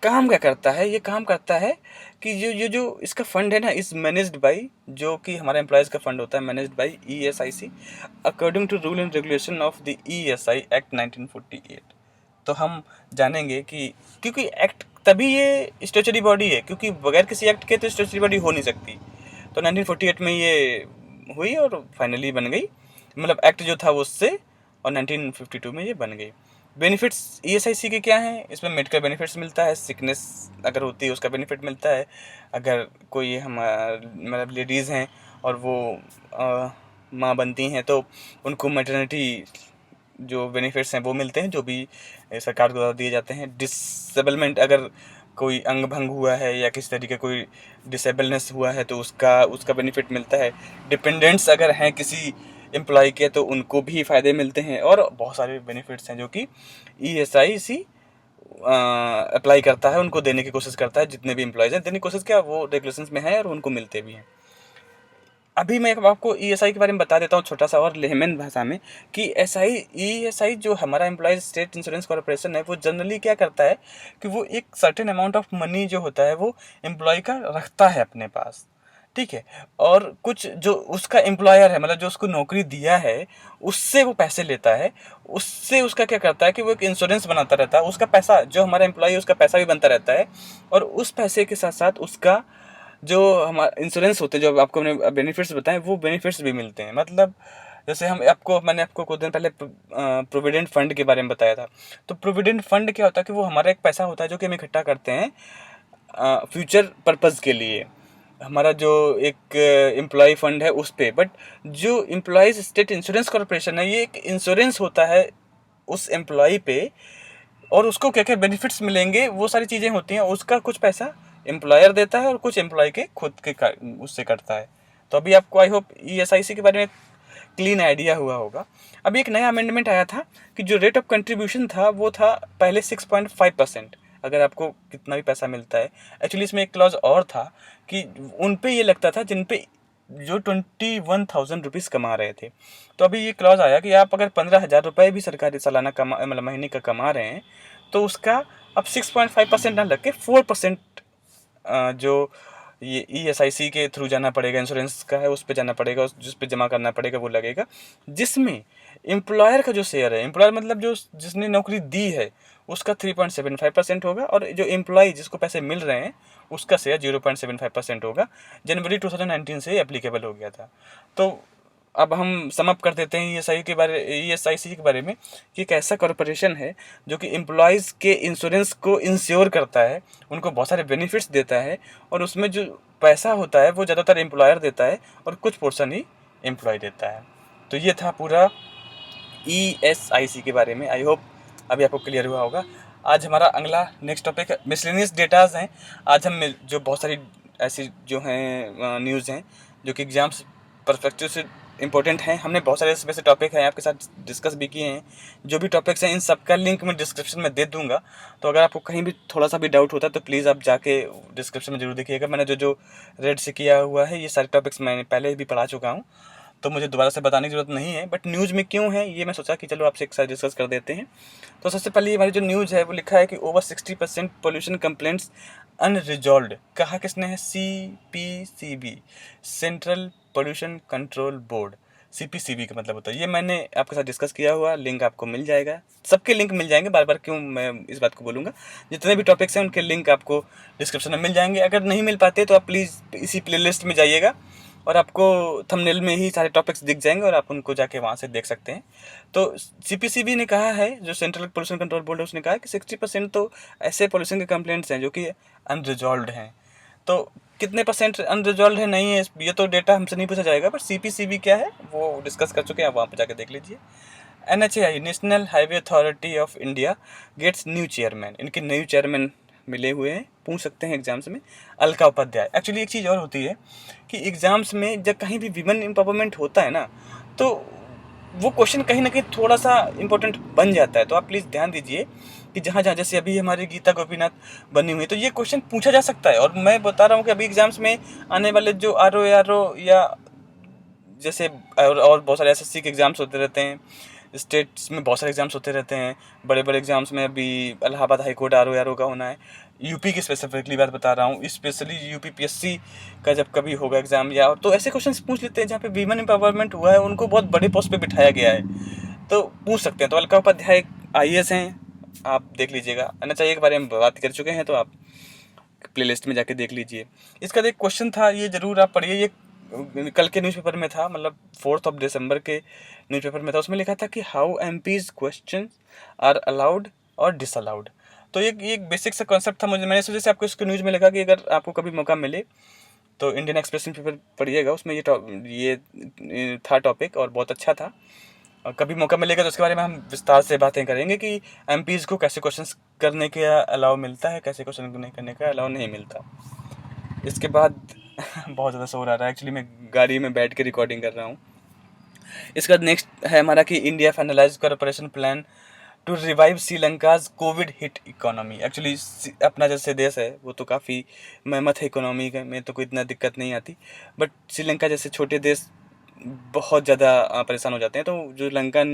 काम क्या करता है, ये काम करता है कि जो इसका फंड है ना, इज़ मैनेज्ड बाई, जो कि हमारा एम्प्लॉयज़ का फंड होता है, managed by ESIC according to rule and regulation of the ESI act 1948। तो हम जानेंगे कि क्योंकि एक्ट तभी ये स्टेचुटरी बॉडी है, क्योंकि बगैर किसी एक्ट के तो स्टेचुटरी बॉडी हो नहीं सकती। तो 1948 में ये हुई और फाइनली बन गई, मतलब एक्ट जो था वो उससे, और 1952 में ये बन गई। बेनिफिट्स ESIC के क्या हैं, इसमें मेडिकल बेनिफिट्स मिलता है, सिकनेस अगर होती है उसका बेनिफिट मिलता है, अगर कोई हम मतलब लेडीज़ हैं और वो माँ बनती हैं तो उनको मैटरनिटी जो बेनिफिट्स हैं वो मिलते हैं, जो भी सरकार द्वारा दिए जाते हैं। डिसेबलमेंट, अगर कोई अंग भंग हुआ है या किसी तरीके कोई डिसेबलनेस हुआ है तो उसका बेनिफिट मिलता है। डिपेंडेंट्स अगर हैं किसी एम्प्लॉय के तो उनको भी फ़ायदे मिलते हैं, और बहुत सारे बेनिफिट्स हैं जो कि ESIC अप्लाई करता है, उनको देने की कोशिश करता है। जितने भी एम्प्लॉयज़ हैं देने की कोशिश क्या, वो रेगुलेशंस में है और उनको मिलते भी हैं। अभी मैं आपको ESI के बारे में बता देता हूँ छोटा सा और लेमन भाषा में कि ESI जो हमारा एम्प्लॉयज़ स्टेट इंश्योरेंस कॉर्पोरेशन है, वो जनरली क्या करता है कि वो एक सर्टेन अमाउंट ऑफ मनी जो होता है वो एम्प्लॉय का रखता है अपने पास, ठीक है। और कुछ जो उसका एम्प्लॉयर है, मतलब जो उसको नौकरी दिया है, उससे वो पैसे लेता है। उससे उसका क्या करता है कि वो एक इंश्योरेंस बनाता रहता है, उसका पैसा, जो हमारा एम्प्लॉय है उसका पैसा भी बनता रहता है, और उस पैसे के साथ साथ उसका जो हमारा इंश्योरेंस होते हैं, जो आपको मैंने बेनिफिट्स बताए, वो बेनिफिट्स भी मिलते हैं। मतलब जैसे मैंने आपको कुछ दिन पहले प्रोविडेंट फंड के बारे में बताया था। तो प्रोविडेंट फंड क्या होता है कि वो हमारा एक पैसा होता है जो कि हम इकट्ठा करते हैं फ्यूचर पर्पज़ के लिए। हमारा जो एक एम्प्लॉय फंड है उस पे, बट जो एम्प्लॉयज़ स्टेट इंश्योरेंस कॉर्पोरेशन है, ये एक इंश्योरेंस होता है उस एम्प्लॉय पे, और उसको क्या क्या बेनिफिट्स मिलेंगे वो सारी चीज़ें होती हैं। उसका कुछ पैसा एम्प्लॉयर देता है और कुछ एम्प्लॉय के खुद के उससे करता है। तो अभी आपको आई होप ESIC के बारे में क्लीन आइडिया हुआ होगा। अभी एक नया अमेंडमेंट आया था कि जो रेट ऑफ कंट्रीब्यूशन था वो था पहले 6.5%, अगर आपको कितना भी पैसा मिलता है। एक्चुअली इसमें एक क्लॉज और था कि उन पे ये लगता था जिन पे जो 21,000 रुपीज़ कमा रहे थे। तो अभी ये क्लॉज आया कि आप अगर 15,000 रुपये भी सरकारी सालाना मतलब महीने का कमा रहे हैं तो उसका अब 6.5% ना लग के 4% जो ये ESIC के थ्रू जाना पड़ेगा, इंश्योरेंस का है उस पे जाना पड़ेगा, जिस पे जमा करना पड़ेगा वो लगेगा, जिसमें एम्प्लॉयर का जो शेयर है, एम्प्लॉयर मतलब जो जिसने नौकरी दी है उसका 3.75% होगा, और जो एम्प्लॉय जिसको पैसे मिल रहे हैं उसका शेयर 0.75% होगा। जनवरी 2019 से एप्लीकेबल हो गया था। तो अब हम समअप कर देते हैं ESIC के बारे में कि एक ऐसा कॉरपोरेशन है जो कि एम्प्लॉयज़ के इंश्योरेंस को इंश्योर करता है, उनको बहुत सारे बेनिफिट्स देता है, और उसमें जो पैसा होता है वो ज़्यादातर एम्प्लॉयर देता है और कुछ पोर्शन ही एम्प्लॉय देता है। तो ये था पूरा ESIC के बारे में। आई होप अभी आपको क्लियर हुआ होगा। आज हमारा अगला नेक्स्ट टॉपिक मिसलेनियस डेटाज हैं। आज हम जो बहुत सारी ऐसी जो हैं न्यूज़ हैं जो कि एग्जाम्स परस्पेक्टिव से इम्पोर्टेंट हैं, हमने बहुत सारे वैसे टॉपिक हैं आपके साथ डिस्कस भी किए हैं। जो भी टॉपिक्स हैं इन सब का लिंक मैं डिस्क्रिप्शन में दे दूंगा। तो अगर आपको कहीं भी थोड़ा सा भी डाउट होता है तो प्लीज़ आप जाके डिस्क्रिप्शन में जरूर देखिएगा। मैंने जो रेड से किया हुआ है ये सारे टॉपिक्स मैंने पहले भी पढ़ा चुका हूँ, तो मुझे दोबारा से बताने की ज़रूरत नहीं है। बट न्यूज़ में क्यों है ये मैं सोचा कि चलो आपसे एक साथ डिस्कस कर देते हैं। तो सबसे पहले हमारी जो न्यूज़ है वो लिखा है कि ओवर 60% पोल्यूशन कंप्लेंट्स अनरिजॉल्व्ड। कहा किसने है? CPCB, central pollution control board. CPCB का मतलब होता है ये, मैंने आपके साथ डिस्कस किया हुआ, लिंक आपको मिल जाएगा। सबके लिंक मिल जाएंगे, बार बार क्यों मैं इस बात को बोलूँगा। जितने भी टॉपिक्स हैं उनके लिंक आपको डिस्क्रिप्शन में मिल जाएंगे। अगर नहीं मिल पाते तो आप प्लीज़ इसी प्लेलिस्ट में जाइएगा और आपको थंबनेल में ही सारे टॉपिक्स दिख जाएंगे और आप उनको जाके वहाँ से देख सकते हैं। तो CPCB ने कहा है, जो सेंट्रल पोल्यूशन कंट्रोल बोर्ड है, उसने कहा है कि 60% तो ऐसे पोल्यूशन के कंप्लेंट्स हैं जो कि अनरिजॉल्व्ड हैं। तो कितने परसेंट अनरिजॉल्व है नहीं है ये तो डेटा हमसे नहीं पूछा जाएगा, पर CPCB क्या है वो डिस्कस कर चुके हैं, आप वहाँ पर जाके देख लीजिए। NHAI, national highway authority of India, gets new chairman. इनके न्यू चेयरमैन मिले हुए हैं, पूछ सकते हैं एग्जाम्स में, अलका उपाध्याय। एक्चुअली एक चीज़ और होती है कि एग्जाम्स में जब कहीं भी विमेन एम्पावरमेंट होता है ना, तो वो क्वेश्चन कहीं ना कहीं थोड़ा सा इम्पोर्टेंट बन जाता है। तो आप प्लीज़ ध्यान दीजिए कि जहाँ जहाँ, जैसे अभी हमारी गीता गोपीनाथ बनी हुई है, तो ये क्वेश्चन पूछा जा सकता है। और मैं बता रहा हूँ कि अभी एग्जाम्स में आने वाले जो RO या जैसे और बहुत सारे SSC के एग्ज़ाम्स होते रहते हैं, स्टेट्स में बहुत सारे एग्ज़ाम्स होते रहते हैं, बड़े बड़े एग्ज़ाम्स में अभी इलाहाबाद हाई कोर्ट RO का होना है। यूपी की स्पेसिफिकली बात बता रहा हूँ, स्पेशली UPPSC का जब कभी होगा एग्ज़ाम, या तो ऐसे क्वेश्चन पूछ लेते हैं जहाँ पे वीमेन एम्पावरमेंट हुआ है, उनको बहुत बड़े पोस्ट पे बिठाया गया है, तो पूछ सकते हैं। तो अलका उपाध्याय IAS हैं, आप देख लीजिएगा। NHAI के बारे में बात कर चुके हैं तो आप प्लेलिस्ट में जाके देख लीजिए। इसका एक क्वेश्चन था, ये ज़रूर आप पढ़िए। ये कल के न्यूज़पेपर में था, मतलब 4 दिसंबर के न्यूज़पेपर में था। उसमें लिखा था कि how MPs question are allowed और डिसअलाउड। तो ये एक बेसिक सा कॉन्सेप्ट था, मैंने सोचा से आपको इसको न्यूज़ में लगा कि अगर आपको कभी मौका मिले तो इंडियन एक्सप्रेस पेपर पढ़िएगा, उसमें ये था टॉपिक और बहुत अच्छा था। और कभी मौका मिलेगा तो उसके बारे में हम विस्तार से बातें करेंगे कि MPs को कैसे क्वेश्चंस करने का अलाउ मिलता है, कैसे क्वेश्चन नहीं करने का अलाउ नहीं मिलता। इसके बाद बहुत ज़्यादा शोर आ रहा है, एक्चुअली मैं गाड़ी में बैठ के रिकॉर्डिंग कर रहा हूँ। इसके बाद नेक्स्ट है हमारा कि India finalize corporation plan to revive Sri Lanka's covid hit economy. Actually अपना जैसे देश है वो तो काफ़ी मेहनत है, इकोनॉमी में तो कोई इतना दिक्कत नहीं आती, बट श्रीलंका जैसे छोटे देश बहुत ज़्यादा परेशान हो जाते हैं। तो जो लंकन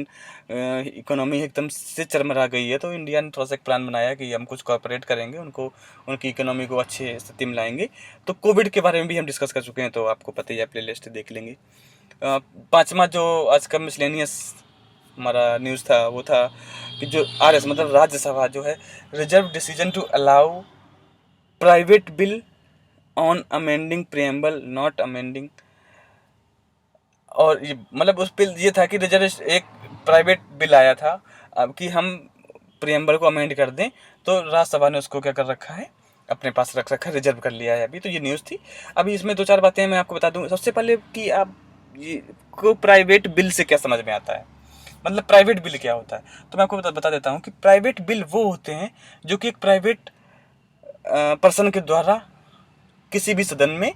इकोनॉमी एकदम से चरमरा गई है, तो इंडिया ने थोड़ा सा एक प्लान बनाया कि हम कुछ कॉर्पोरेट करेंगे, उनको उनकी इकोनॉमी को अच्छे स्थिति में लाएंगे। तो कोविड के बारे में भी हम डिस्कस कर चुके हैं, तो आपको पता ही है, प्ले लिस्ट देख लेंगे। पाँचवा जो आज का मिसलेनियस हमारा न्यूज़ था वो था कि जो RS मतलब राज्यसभा जो है, reserve decision to allow private bill on amending preamble not amending. और ये मतलब उस बिल ये था कि रिजर्व एक प्राइवेट बिल आया था अब कि हम प्रियम्बल को अमेंड कर दें, तो राज्यसभा ने उसको क्या कर रखा है, अपने पास रख रखा है, रिजर्व कर लिया है अभी। तो ये न्यूज़ थी। अभी इसमें 2-4 बातें मैं आपको बता दूँ। सबसे पहले कि आप ये को प्राइवेट बिल से क्या समझ में आता है, मतलब प्राइवेट बिल क्या होता है, तो मैं आपको बता देता हूँ कि प्राइवेट बिल वो होते हैं जो कि एक प्राइवेट पर्सन के द्वारा किसी भी सदन में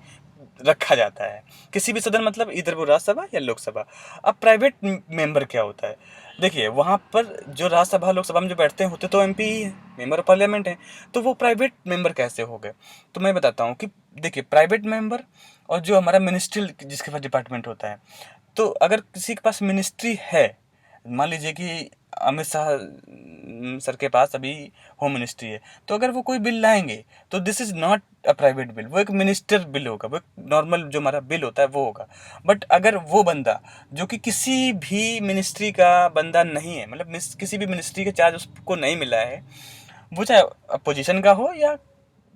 रखा जाता है। किसी भी सदन मतलब इधर वो राज्यसभा या लोकसभा। अब प्राइवेट मेंबर क्या होता है, देखिए वहाँ पर जो राज्यसभा लोकसभा में जो बैठते हैं होते तो MP ही हैं, मेंबर ऑफ पार्लियामेंट हैं। तो वो प्राइवेट मेंबर कैसे हो गए, तो मैं बताता हूँ कि देखिए प्राइवेट मेंबर और जो हमारा मिनिस्ट्रियल जिसके पास डिपार्टमेंट होता है, तो अगर किसी के पास मिनिस्ट्री है, मान लीजिए कि अमित शाह सर के पास अभी होम मिनिस्ट्री है, तो अगर वो कोई बिल लाएंगे तो this is not a private bill, वो एक मिनिस्टर बिल होगा, वो एक नॉर्मल जो हमारा बिल होता है वो होगा। बट अगर वो बंदा जो कि किसी भी मिनिस्ट्री का बंदा नहीं है, मतलब किसी भी मिनिस्ट्री का चार्ज उसको नहीं मिला है, वो चाहे अपोजिशन का हो या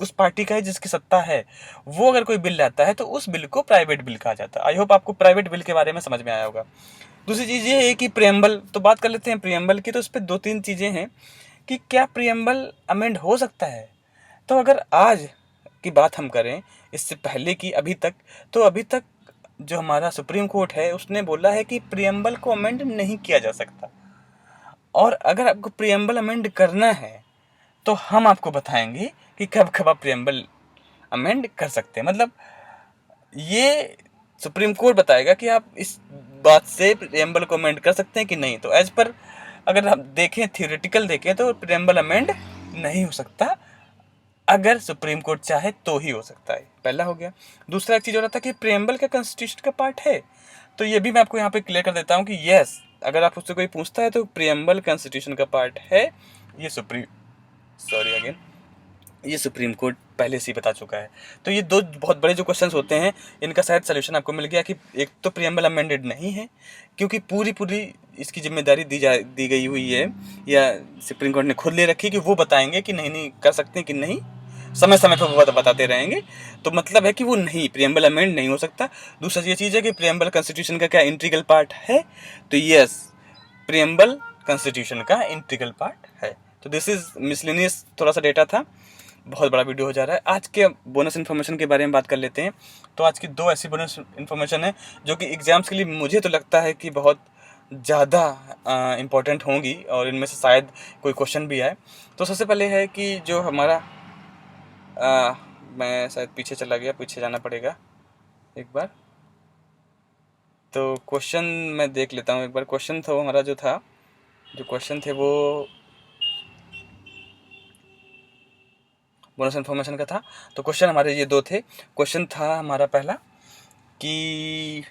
उस पार्टी का है जिसकी सत्ता है, वो अगर कोई बिल लाता है तो उस बिल को प्राइवेट बिल कहा जाता है। आई होप आपको प्राइवेट बिल के बारे में समझ में आया होगा। दूसरी चीज़ ये है कि प्रियम्बल, तो बात कर लेते हैं प्रियम्बल की। तो इस पर 2-3 चीज़ें हैं कि क्या प्रियम्बल अमेंड हो सकता है। तो अगर आज की बात हम करें इससे पहले की अभी तक, तो अभी तक जो हमारा सुप्रीम कोर्ट है उसने बोला है कि प्रियम्बल को अमेंड नहीं किया जा सकता। और अगर आपको प्रियम्बल अमेंड करना है तो हम आपको बताएंगे कि कब कब आप प्रियम्बल अमेंड कर सकते हैं। मतलब ये सुप्रीम कोर्ट बताएगा कि आप इस बात से प्रियम्बल को अमेंड कर सकते हैं कि नहीं। तो एज पर अगर हम देखें, थियोरेटिकल देखें, तो प्रियम्बल अमेंड नहीं हो सकता, अगर सुप्रीम कोर्ट चाहे तो ही हो सकता है। पहला हो गया। दूसरा एक चीज़ हो रहा था कि प्रियम्बल का कॉन्स्टिट्यूशन का पार्ट है, तो ये भी मैं आपको यहाँ पे क्लियर कर देता हूँ कि यस, अगर आप उससे कोई पूछता है तो प्रियम्बल कॉन्स्टिट्यूशन का पार्ट है। ये सुप्रीम कोर्ट पहले से ही बता चुका है। तो ये दो बहुत बड़े जो क्वेश्चंस होते हैं, इनका शायद सलूशन आपको मिल गया कि एक तो प्रियम्बल अमेंडेड नहीं है, क्योंकि पूरी इसकी जिम्मेदारी दी गई हुई है, या सुप्रीम कोर्ट ने खुद ले रखी कि वो बताएंगे कि नहीं कर सकते कि नहीं, समय समय पर वो बताते रहेंगे। तो मतलब है कि वो नहीं, प्रियम्बल अमेंड नहीं हो सकता। दूसरा ये चीज़ है कि प्रियम्बल कॉन्स्टिट्यूशन का क्या इंटीग्रल पार्ट है, तो यस, प्रियम्बल कॉन्स्टिट्यूशन का इंटीग्रल पार्ट है। तो दिस इज मिसलेनियस थोड़ा सा डेटा था, बहुत बड़ा वीडियो हो जा रहा है। आज के बोनस इन्फॉर्मेशन के बारे में बात कर लेते हैं। तो आज की 2 ऐसी बोनस इन्फॉर्मेशन है जो कि एग्ज़ाम्स के लिए मुझे तो लगता है कि बहुत ज़्यादा इम्पोर्टेंट होंगी, और इनमें से शायद कोई क्वेश्चन भी आए। तो सबसे पहले है कि जो हमारा मैं शायद पीछे चला गया, पीछे जाना पड़ेगा एक बार। तो क्वेश्चन मैं देख लेता हूँ एक बार। क्वेश्चन था हमारा जो क्वेश्चन थे वो बोनस इन्फॉर्मेशन का था। तो क्वेश्चन हमारे ये 2 थे। क्वेश्चन था हमारा पहला कि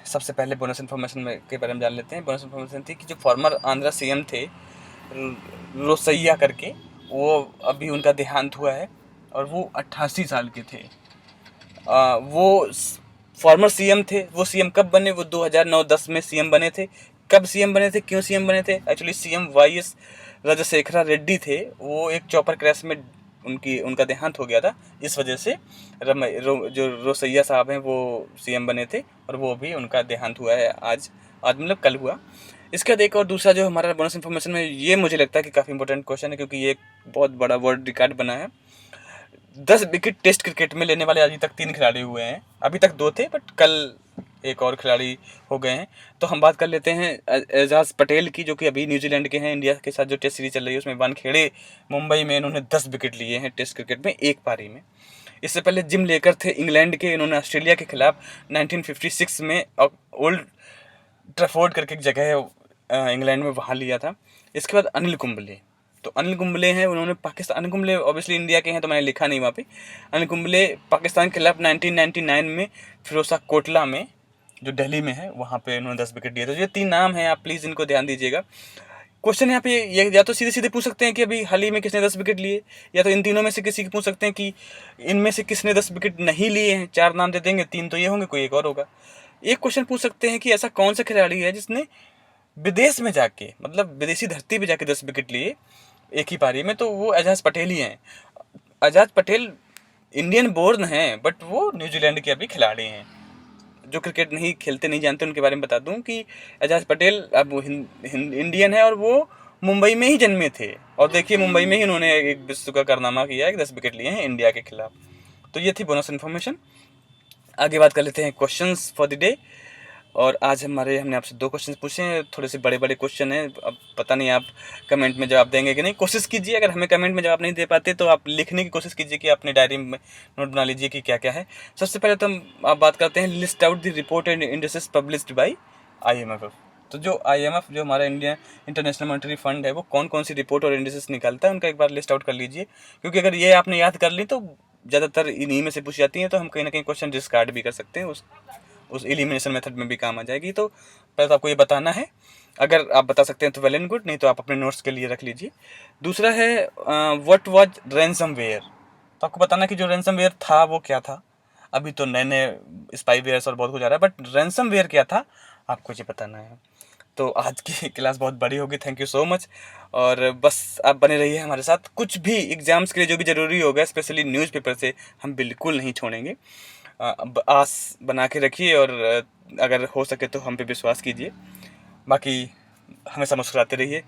सबसे पहले बोनस इन्फॉर्मेशन के बारे में जान लेते हैं। बोनस इन्फॉर्मेशन थी कि जो फॉर्मर आंध्रा सीएम थे रोसैया करके, वो अभी उनका देहांत हुआ है और वो 88 साल के थे। वो फॉर्मर सीएम थे। वो सीएम कब बने? वो 2009-10 में सीएम बने थे। कब सीएम बने थे, क्यों सीएम बने थे? Actually CM YS Rajasekhara Reddy थे। वो एक चॉपर क्रैश में उनका देहांत हो गया था, इस वजह से जो रोसैया साहब हैं वो सीएम बने थे, और वो भी उनका देहांत हुआ है आज मतलब कल हुआ। इसके बाद एक और दूसरा जो हमारा बोनस इन्फॉर्मेशन में, ये मुझे लगता है कि काफ़ी इंपॉर्टेंट क्वेश्चन है, क्योंकि ये एक बहुत बड़ा वर्ल्ड रिकॉर्ड बना है। 10 विकेट टेस्ट क्रिकेट में लेने वाले अभी तक 3 खिलाड़ी हुए हैं। अभी तक 2 थे, बट कल एक और खिलाड़ी हो गए हैं। तो हम बात कर लेते हैं एजाज पटेल की, जो कि अभी न्यूजीलैंड के हैं। इंडिया के साथ जो टेस्ट सीरीज चल रही है उसमें वानखेड़े मुंबई में इन्होंने 10 विकेट लिए हैं टेस्ट क्रिकेट में एक पारी में। इससे पहले जिम लेकर थे इंग्लैंड के, इन्होंने ऑस्ट्रेलिया के खिलाफ 1956 में ओल्ड ट्रैफोर्ड करके एक जगह है इंग्लैंड में, वहाँ लिया था। इसके बाद अनिल कुंबले, तो अनिल कुंबले हैं, उन्होंने पाकिस्तान, अनिल कुंबले ऑब्वियसली इंडिया के हैं तो मैंने लिखा नहीं वहाँ पे। अनिल कुंबले पाकिस्तान के खिलाफ 1999 में फिरोजा कोटला में, जो दिल्ली में है, वहाँ पे इन्होंने 10 विकेट दिए। तो ये 3 नाम हैं, आप प्लीज़ इनको ध्यान दीजिएगा। क्वेश्चन यहाँ पे ये या तो सीधे सीधे पूछ सकते हैं कि अभी हाल ही में किसने 10 विकेट लिए, या तो इन तीनों में से किसी को पूछ सकते हैं कि इनमें से किसने 10 विकेट नहीं लिए हैं। 4 नाम दे देंगे, 3 तो ये होंगे, कोई एक और होगा। एक क्वेश्चन पूछ सकते हैं कि ऐसा कौन सा खिलाड़ी है जिसने विदेश में जाके, मतलब विदेशी धरती पे जाके 10 विकेट लिए एक ही पारी में, तो वो एजाज पटेल ही हैं। एजाज पटेल इंडियन बोर्न हैं, बट वो न्यूजीलैंड के अभी खिलाड़ी हैं। जो क्रिकेट नहीं खेलते, नहीं जानते, उनके बारे में बता दूं कि एजाज पटेल अब इंडियन है, और वो मुंबई में ही जन्मे थे। और देखिए, मुंबई में ही उन्होंने एक विश्व का कारनामा किया है, 10 विकेट लिए हैं इंडिया के खिलाफ। तो ये थी बोनस इन्फॉर्मेशन। आगे बात कर लेते हैं क्वेश्चंस फॉर द डे। और आज हमने आपसे 2 क्वेश्चन पूछे हैं, थोड़े से बड़े बड़े क्वेश्चन हैं। अब पता नहीं आप कमेंट में जवाब देंगे कि नहीं, कोशिश कीजिए। अगर हमें कमेंट में जवाब नहीं दे पाते तो आप लिखने की कोशिश कीजिए कि अपनी डायरी में नोट बना लीजिए कि क्या क्या है। सबसे पहले तो आप बात करते हैं, list out the report and indices published by IMF। तो जो IMF, जो हमारा इंडिया इंटरनेशनल मॉनेटरी फंड है, वो कौन कौन सी रिपोर्ट और इंडिसेस निकालता है, उनका एक बार लिस्ट आउट कर लीजिए। क्योंकि अगर ये आपने याद कर ली तो ज़्यादातर इन्हीं में से पूछ जाती हैं, तो हम कहीं ना कहीं क्वेश्चन डिस्कार्ड भी कर सकते हैं उस एलिमिनेशन मेथड में भी काम आ जाएगी। तो पहले तो आपको ये बताना है, अगर आप बता सकते हैं तो वेल एंड गुड, नहीं तो आप अपने नोट्स के लिए रख लीजिए। दूसरा है व्हाट वाज रैंसमवेयर। तो आपको बताना कि जो रैंसमवेयर था वो क्या था। अभी तो नए नए स्पाईवेयर्स और बहुत कुछ आ रहा है, बट रैंसमवेयर क्या था आपको ये बताना है। तो आज की क्लास बहुत बड़ी होगी, थैंक यू सो मच। और बस आप बने रहिए हमारे साथ, कुछ भी एग्जाम्स के लिए जो भी ज़रूरी होगा स्पेशली न्यूज़पेपर से हम बिल्कुल नहीं छोड़ेंगे। आस बना के रखिए और अगर हो सके तो हम पे विश्वास कीजिए। बाकी हमेशा मुस्कुराते रहिए।